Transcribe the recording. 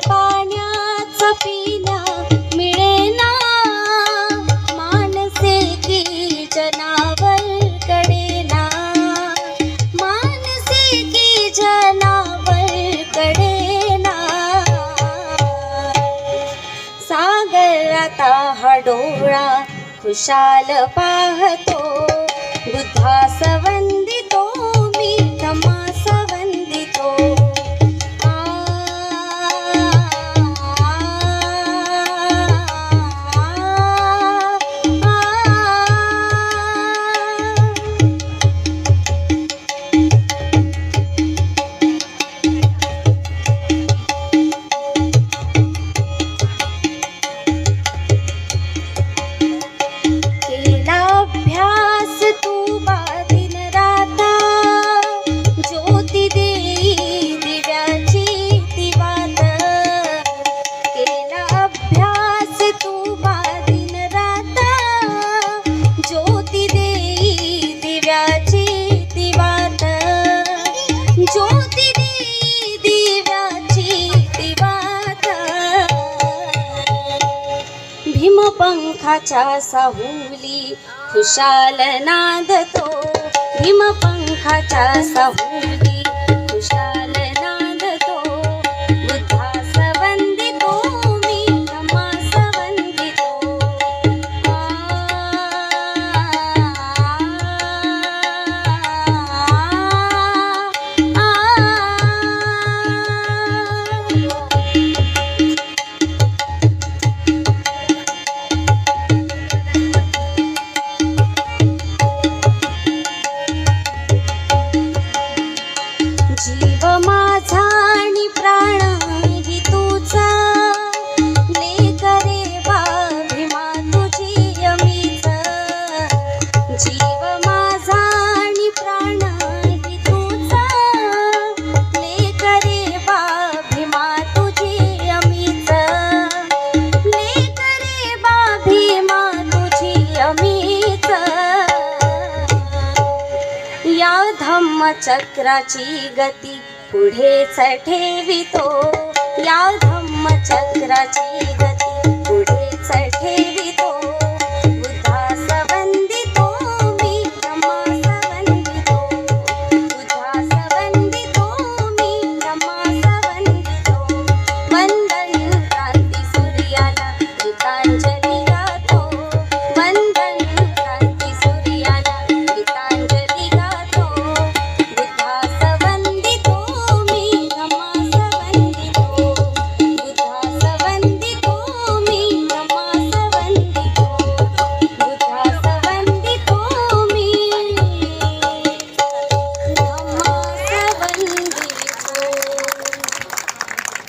पाण्याचा पिण्या मिळेना, मानसे की जनावर कडेना, मानसे की जनावर कडेना। सागर आता हा डोळा खुशाल पाहतो, बुद्धास वंदितो मी धम्मास वंदितो। अभ्यास तू दिन राता, ज्योती देई दिव्याची दिवात। केला अभ्यास तू दिन राता, ज्योती देई दिव्याची दिवात, ज्योती देई दिव्याची दिवात। भीमपंखाच्या साहुली खुशाल नादतो, भीमपंखाच्या साहुली खुशाल नादतो। बुद्धास वंदितो मी धम्मास वंदितो। जीव माझा आणि प्राण ही तुझा, लेकरे वा भीमा तुझी अमीच। जीव माझा आणि प्राण ही तुझा, लेकरे वा भीमा तुझी अमीच, लेकरे वा भीमा तुझी अमीच। या धम्मचक्राची गती पुढेच ठेवितो, या धम्मचक्राची गती पुढेच ठेवितो।